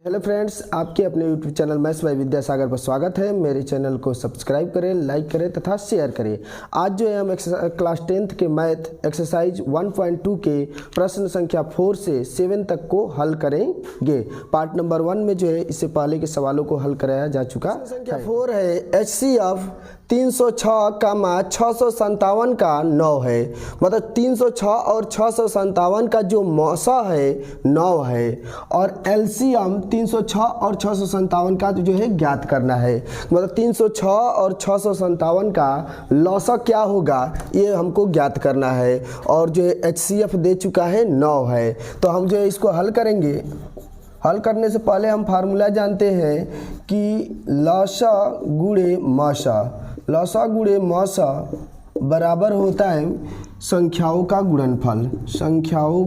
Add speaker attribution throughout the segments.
Speaker 1: Hello friends, आपके अपने YouTube channel maths by Vidyasagar पर स्वागत है। मेरे चैनल को सब्सक्राइब करें, लाइक करें तथा शेयर करें। आज जो है हम क्लास 10th के मैथ एक्सरसाइज 1.2 के प्रश्न संख्या 4 से 7 तक को हल करेंगे। पार्ट नंबर 1 में जो है इससे पहले के सवालों को हल कराया जा चुका। संख्या 4 है HCF 306, 657 का 9 है। मतलब 306 और 657 का जो मौसा है 9 है और LCM 306 और 657 का जो है ज्ञात करना है। मतलब 306 और 657 का लौसा क्या होगा ये हमको ज्ञात करना है और जो है HCF दे चुका है 9 है। तो हम जो है इसको हल करेंगे। हल करने से पहले हम फार्मूला जानते हैं कि लौसा गुणे मौसा, लौसा गुणे मौसा बराबर होता है संख्याओं का गुणनफल, संख्याओं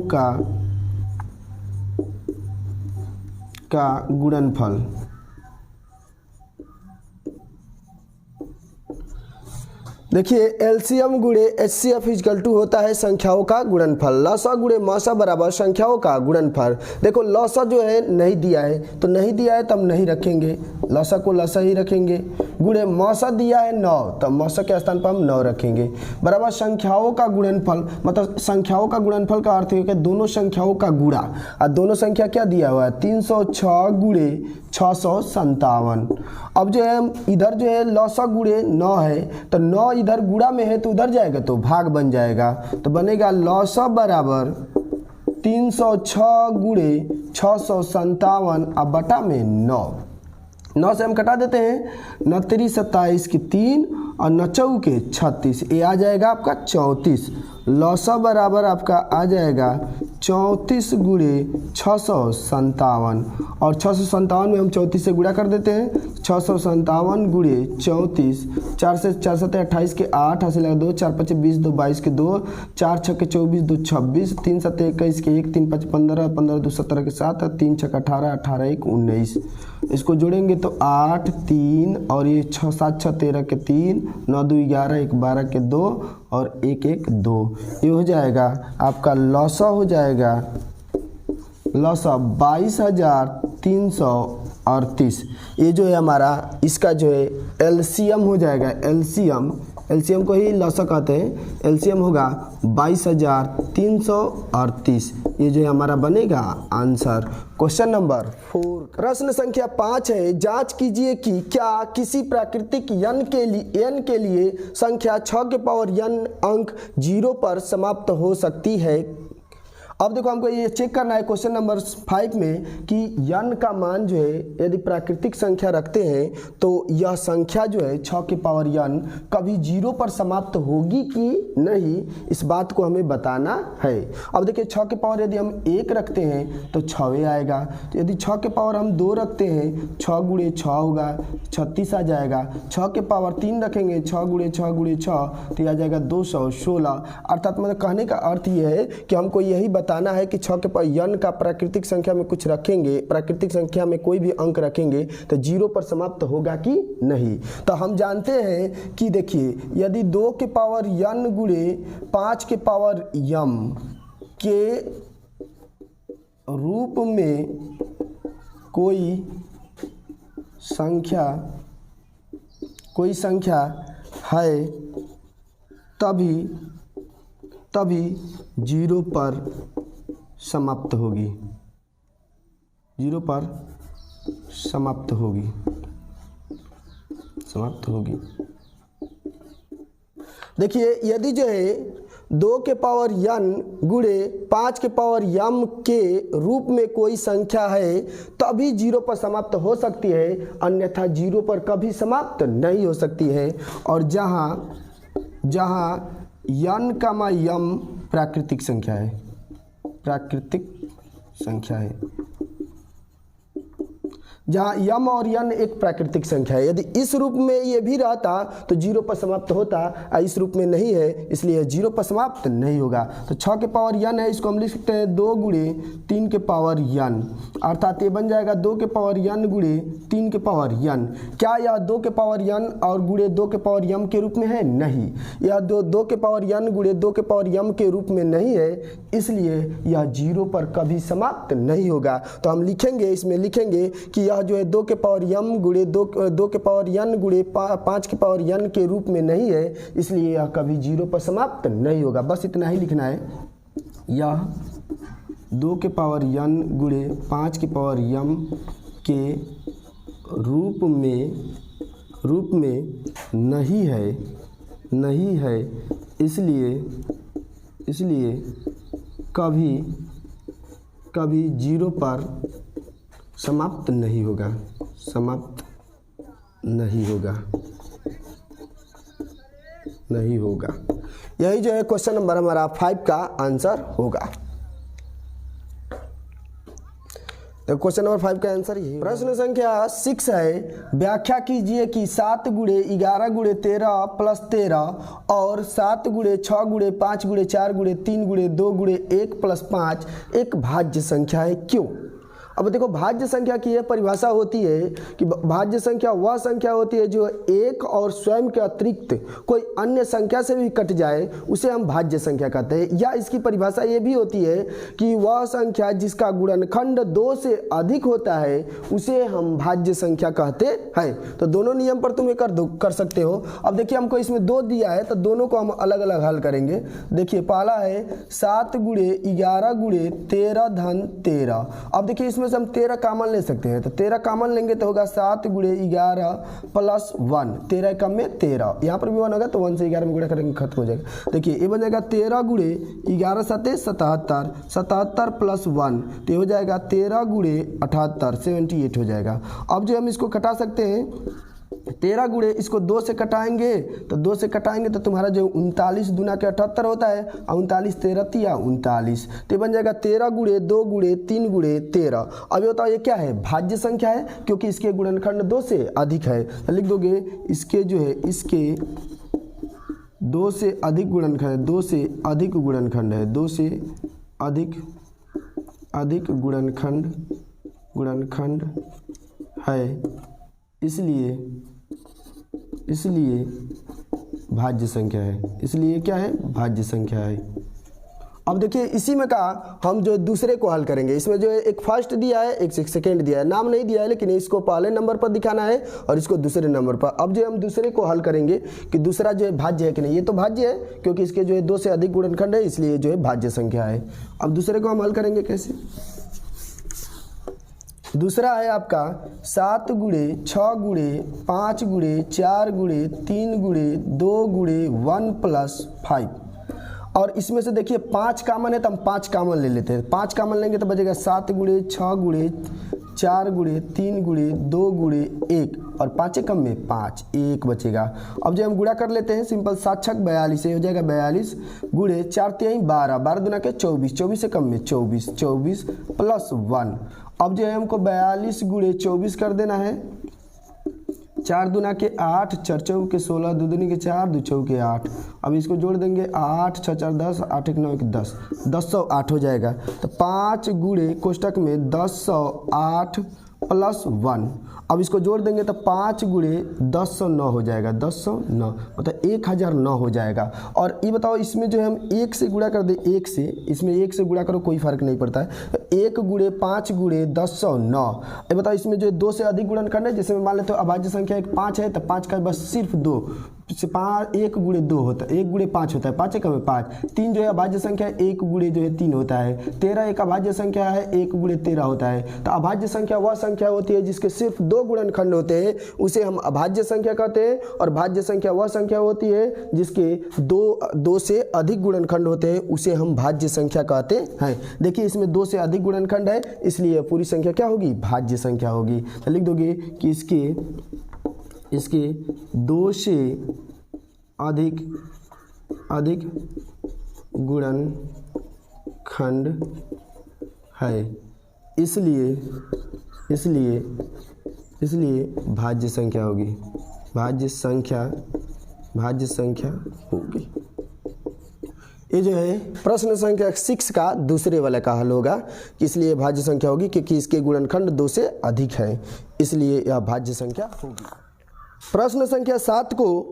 Speaker 1: का गुणनफल। देखिए LCM गुणे HCF इक्वल टू होता है संख्याओं का गुणनफल। लौसा गुणे मौसा बराबर संख्याओं का गुणनफल। देखो लौसा जो है नहीं दिया है तो नहीं दिया है तब नहीं रखेंगे, लौसा को लौसा ही रखेंगे। गुणे मौसा दिया है 9 तब मौसा के स्थान पर हम 9 रखेंगे बराबर संख्याओं का गुणनफल। मतलब संख्याओं का गुणनफल का अर्थ है कि दोनों संख्याओं का गुणा। और दोनों संख्या क्या दिया हुआ है 306 गुणे 657। अब जो है इधर जो है लौसा गुणे 9 है तो 9 इधर गुणा में है तो उधर जाएगा तो भाग बन जाएगा। तो बनेगा लौसा बराबर 306 गुणे 657 अब बटा में 9 से हम कटा देते हैं। 9 3 27 के 3 और 9 4 के 36, ये आ जाएगा आपका 34। लौसा बराबर आपका आ जाएगा 34 गुणे 657 और 657 में हम 34 से गुणा कर देते हैं। 657 गुणे 34, 4 से 4 7 28 के 8, हासिल 2, 4 5 20, 2 22 के 2, 4 6 के 24, 2 26, 3 7 21 के 1, 3 5 15, 15 2 17 के 7, 3 6 18, 18 1 19। इसको जोड़ेंगे तो 8 3 और ये 6 7 6 13 के 3, 9 2 11, 1 12 के 2 और 1 1 2। ये हो जाएगा आपका लौसा हो जाएगा लौसा 22,338। ये जो है हमारा इसका जो है LCM हो जाएगा। LCM को ही लौसा कहते हैं। LCM होगा 22,338। ये जो है हमारा बनेगा आंसर। क्वेश्चन नंबर 4 प्रश्न संख्या 5 है। जांच कीजिए कि क्या किसी प्राकृतिक n के लिए संख्या 6 के पावर n अंक 0 पर समाप्त हो सकती है। अब देखो हमको ये चेक करना है क्वेश्चन नंबर 5 में कि n का मान जो है यदि प्राकृतिक संख्या रखते हैं तो यह संख्या जो है 6 के पावर n कभी 0 पर समाप्त होगी कि नहीं, इस बात को हमें बताना है। अब देखिए 6 के पावर यदि हम 1 रखते हैं तो 6 आएगा। तो यदि 6 के पावर हम 2 रखते हैं 6 गुणे 6 होगा 36 आ जाएगा। 6 के पावर 3 रखेंगे 6 गुणे 6 गुणे 6 तो आ जाएगा 216। अर्थात मतलब कहने का अर्थ ये है कि हमको यही बताना है कि 6 के पावर n का प्राकृतिक संख्या में कुछ रखेंगे, प्राकृतिक संख्या में कोई भी अंक रखेंगे तो 0 पर समाप्त होगा कि नहीं। तो हम जानते हैं कि देखिए यदि 2 के पावर n गुणे 5 के पावर m के रूप में कोई संख्या है तभी 0 पर समाप्त होगी, 0 पर समाप्त होगी। देखिए यदि जो है 2 के पावर n गुणे 5 के पावर m के रूप में कोई संख्या है तभी 0 पर समाप्त हो सकती है, अन्यथा 0 पर कभी समाप्त नहीं हो सकती है। और जहाँ n का m प्राकृतिक संख्या है, जहाँ यम और यन एक प्राकृतिक संख्या है। यदि इस रूप में ये भी रहता तो 0 पर समाप्त होता, इस रूप में नहीं है इसलिए 0 पर समाप्त नहीं होगा। तो 6 के पावर यन है, इसको हम लिख सकते हैं 2 गुणे 3 के पावर यन, अर्थात ये बन जाएगा 2 के पावर यन गुणे 3 के पावर यन। क्या यह 2 के पावर यन और गुणे 2 के पावर यम के रूप में है? नहीं, यह 2 के पावर यन गुणे 2 के पावर यम के रूप में नहीं है, इसलिए यह 0 पर कभी समाप्त नहीं होगा। तो हम लिखेंगे, इसमें लिखेंगे कि यह जो है 2 के पावर यम गुणे 2 के पावर यन गुणे 5 के पावर यन के रूप में नहीं है, इसलिए यह कभी 0 पर समाप्त नहीं होगा। बस इतना ही लिखना है, यह 2 के पावर यन गुणे 5 के पावर यम के रूप में नहीं है, इसलिए कभी 0 पर समाप्त नहीं होगा। यही जो है क्वेश्चन नंबर हमारा 5 का आंसर होगा। तो क्वेश्चन नंबर 5 का आंसर यही। प्रश्न संख्या 6 है, व्याख्या कीजिए कि 7 गुणे 11 गुणे 13 प्लस 13 और 7 गुणे 6 गुणे 5 गुणे 4 गुणे 3 गुणे 2 गुणे 1 प्लस 5 एक भाज्य संख्या है, क्यों? अब देखो, भाज्य संख्या की यह परिभाषा होती है कि भाज्य संख्या वह संख्या होती है जो एक और स्वयं के अतिरिक्त कोई अन्य संख्या से भी कट जाए, उसे हम भाज्य संख्या कहते हैं। या इसकी परिभाषा ये भी होती है कि वह संख्या जिसका गुणनखंड 2 से अधिक होता है उसे हम भाज्य संख्या कहते हैं। तो दोनों नियम पर तुम कर सकते हो। अब देखिए, हमको इसमें 2 दिया है तो दोनों को हम अलग अलग हल करेंगे। देखिए, पहला है 7 गुणे 11 गुणे 13 धन 13। अब देखिए, इसमें से हम 13 कॉमन ले सकते हैं, तो 13 कॉमन लेंगे तो होगा 7 गुणे 11 प्लस 1, 13 कम में 13, यहाँ पर भी 1 होगा तो 1 से 11 में गुणा करेंगे, खत्म हो जाएगा। देखिए, ये बन जाएगा 13 गुणे 11 7 77, 77 प्लस 1 तो हो जाएगा 13 गुणे 78, 78 हो जाएगा। अब जो हम इसको कटा सकते हैं, 13 गुणे इसको 2 से कटाएंगे तो 2 से कटाएंगे तो तुम्हारा जो 39 दूना के 78 होता है, 39 13 तिया 39, तो बन जाएगा 13 गुणे 2 गुणे 3 गुणे 13। अब ये बताओ ये क्या है? भाज्य संख्या है, क्योंकि इसके गुणनखंड 2 से अधिक है। तो लिख दोगे इसके जो है, इसके 2 से अधिक गुणनखंड, 2 से अधिक गुणनखंड है, 2 से अधिक गुणनखंड है, इसलिए भाज्य संख्या है। इसलिए क्या है? भाज्य संख्या है। अब देखिए, इसी में का हम जो दूसरे को हल करेंगे। इसमें जो है एक फर्स्ट दिया है, एक सेकंड दिया है, नाम नहीं दिया है, लेकिन इसको पहले नंबर पर दिखाना है और इसको दूसरे नंबर पर। अब जो हम दूसरे को हल करेंगे कि दूसरा जो है भाज्य है कि नहीं। ये तो भाज्य है क्योंकि इसके जो है 2 से अधिक गुणनखंड है, इसलिए जो है भाज्य संख्या है। अब दूसरे को हम हल करेंगे कैसे? दूसरा है आपका 7 गुणे 6 गुणे 5 गुणे 4 गुणे 3 गुणे 2 गुणे 1 प्लस 5। और इसमें से देखिए 5 कॉमन है तो हम 5 कॉमन ले लेते हैं। 5 कॉमन लेंगे तो बचेगा 7 गुणे 6 गुणे 4 गुणे 3 गुणे 2 गुणे 1 और 5 कम में 5, 1 बचेगा। अब जो हम गुणा कर लेते हैं, सिंपल 7 छक 42 हो जाएगा, 42 गुणे 4 3 12, 12 दूना के 24, 24 से कम में 24, 24 प्लस 1। अब जो है हमको 42 गुणे 24 कर देना है, 4 दूना के 8, 4 चौक के 16, 2 दूनी के 4, 2 चौक के 8। अब इसको जोड़ देंगे 8 6 4 10, 8 1 9 1 10, 1008 हो जाएगा। तो 5 गुणे कोष्टक में 1008 प्लस 1। अब इसको जोड़ देंगे तो 5 गुणे 1009 हो जाएगा, 1009 मतलब 1009 हो जाएगा। और ये बताओ, इसमें जो है हम 1 से गुणा कर दे, 1 से, इसमें 1 से गुणा करो कोई फर्क नहीं पड़ता है। 1 गुणे 5 गुणे 1009। ये बताओ, इसमें जो 2 से अधिक गुणनखंड है, जैसे मान लेते हो अभाज्य संख्या एक 5 है तो 5 का बस सिर्फ 2 से 5, 1 गुणे 2 होता है, 1 गुणे 5 होता है, 5 कम में 5। 3 जो है अभाज्य संख्या है, 1 गुणे जो है 3 होता है। 13 एक अभाज्य संख्या है, 1 गुणे 13 होता है। तो अभाज्य संख्या वह संख्या होती है जिसके सिर्फ 2 गुणनखंड होते हैं, उसे हम अभाज्य संख्या कहते हैं। और भाज्य संख्या वह संख्या होती है जिसके 2 से अधिक गुणनखंड होते हैं, उसे हम भाज्य संख्या कहते हैं। देखिए, इसमें 2 से अधिक गुणनखंड है, इसलिए पूरी संख्या क्या होगी? भाज्य संख्या होगी। तो लिख दोगे कि इसके 2 से अधिक गुणनखंड है, इसलिए इसलिए भाज्य संख्या होगी, भाज्य संख्या होगी। ये जो है प्रश्न संख्या 6 का दूसरे वाले का हल होगा, इसलिए भाज्य संख्या होगी क्योंकि इसके गुणनखंड 2 से अधिक है, इसलिए यह भाज्य संख्या होगी। प्रश्न संख्या 7 को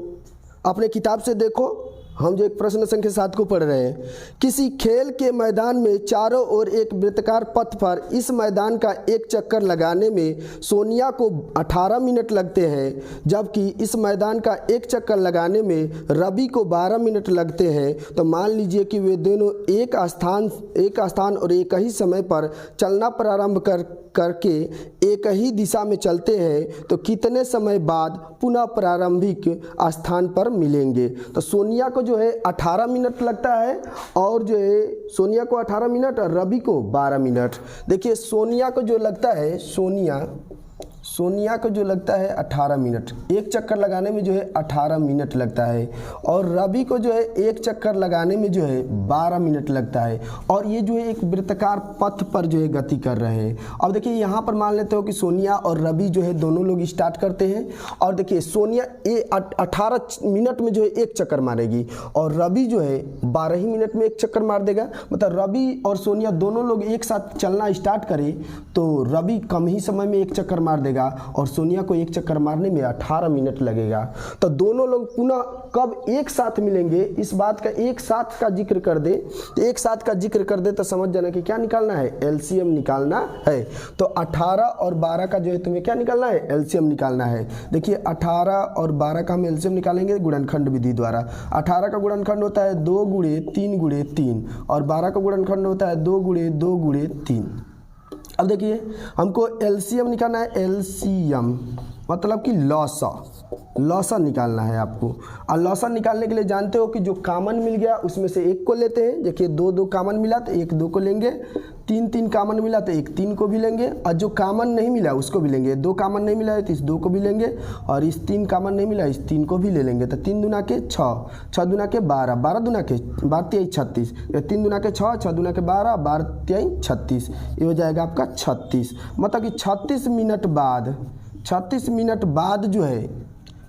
Speaker 1: अपने किताब से देखो, हम जो एक प्रश्न संख्या 7 को पढ़ रहे हैं। किसी खेल के मैदान में चारों ओर एक वृत्ताकार पथ पर इस मैदान का एक चक्कर लगाने में सोनिया को 18 मिनट लगते हैं, जबकि इस मैदान का एक चक्कर लगाने में रवि को 12 मिनट लगते हैं। तो मान लीजिए कि वे दोनों एक स्थान और एक ही समय पर चलना प्रारंभ करके एक ही दिशा में चलते हैं, तो कितने समय बाद पुनः प्रारंभिक स्थान पर मिलेंगे। तो सोनिया को जो है 18 मिनट लगता है, और जो है सोनिया को 18 मिनट और रवि को 12 मिनट। देखिए सोनिया को जो लगता है, सोनिया को जो लगता है 18 मिनट, एक चक्कर लगाने में जो है 18 मिनट लगता है, और रवि को जो है एक चक्कर लगाने में जो है 12 मिनट लगता है, और ये जो है एक वृत्ताकार पथ पर जो है गति कर रहे हैं। अब देखिए यहाँ पर मान लेते हो कि सोनिया और रवि जो है दोनों लोग स्टार्ट करते हैं, और देखिए सोनिया 18 मिनट में जो है एक चक्कर मारेगी, और रवि जो है 12 ही मिनट में एक चक्कर मार देगा। मतलब रवि और सोनिया दोनों लोग एक साथ चलना स्टार्ट करें तो रवि कम ही समय में एक चक्कर मार देगा, और सोनिया को एक चक्कर मारने में 18 मिनट लगेगा। तो दोनों लोग पुनः कब एक साथ मिलेंगे, इस बात का एक साथ का जिक्र कर दे, एक साथ का जिक्र कर दे तो समझ जाना कि क्या निकालना है, एलसीएम निकालना है। तो 18 और 12 का जो है तुम्हें क्या निकालना है, एलसीएम निकालना है। देखिए 18 और 12 का हम एलसीएम निकालेंगे गुणनखंड विधि द्वारा। 18 का गुणनखंड होता है 2 गुणे 3 गुणे 3, और 12 का गुणनखंड होता है 2 गुणे 2 गुणे 3। अब देखिए हमको एलसीएम निकालना है, एलसीएम मतलब कि लॉसा निकालना है आपको। और लॉसा निकालने के लिए जानते हो कि जो कॉमन मिल गया उसमें से एक को लेते हैं। देखिए 2 कॉमन मिला तो 1 2 को लेंगे, 3 कॉमन मिला तो 1 3 को भी लेंगे, और जो कॉमन नहीं मिला उसको भी लेंगे। 2 कॉमन नहीं मिला है तो इस 2 को भी लेंगे, और इस 3 कॉमन नहीं मिला इस 3 को भी ले लेंगे। तो 3 दूना के 6, 6 दूना के 12, 12 दूना के 12 36, 3 दूना के 6, 6 दूना के 12, 12 36, ये हो जाएगा आपका 36। मतलब कि 36 मिनट बाद जो है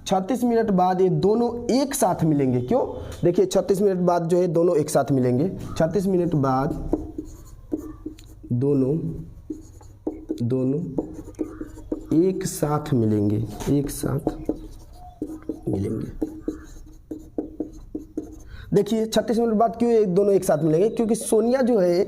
Speaker 1: 36 मिनट बाद ये दोनों एक साथ मिलेंगे। क्यों, देखिए 36 मिनट बाद जो है दोनों एक साथ मिलेंगे। 36 मिनट बाद दोनों एक साथ मिलेंगे, देखिए 36 मिनट बाद क्यों दोनों एक साथ मिलेंगे, क्योंकि सोनिया जो है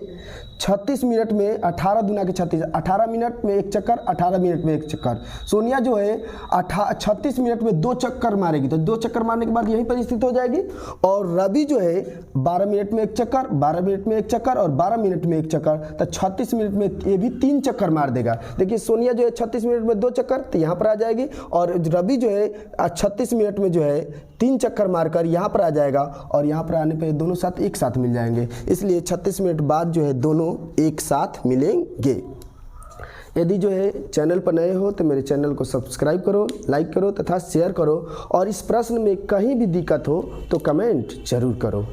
Speaker 1: 36 मिनट में 18 दूना के 36, 18 मिनट में एक चक्कर, 18 मिनट में एक चक्कर। सोनिया जो है 36 मिनट में 2 चक्कर मारेगी, तो 2 चक्कर मारने के बाद यहीं पर स्थित हो जाएगी। और रवि जो है 12 मिनट में एक चक्कर, 12 मिनट में एक चक्कर और 12 मिनट में एक चक्कर, तो 36 मिनट में ये भी 3 चक्कर मार देगा। देखिए सोनिया जो है 36 मिनट में 2 चक्कर तो यहाँ पर आ जाएगी, और रवि जो है 36 मिनट में जो है 3 चक्कर मारकर यहाँ पर आ जाएगा, और यहाँ पर आने पर दोनों साथ एक साथ मिल जाएंगे। इसलिए 36 मिनट बाद जो है दोनों एक साथ मिलेंगे। यदि जो है चैनल पर नए हो तो मेरे चैनल को सब्सक्राइब करो, लाइक करो तथा शेयर करो, और इस प्रश्न में कहीं भी दिक्कत हो तो कमेंट जरूर करो।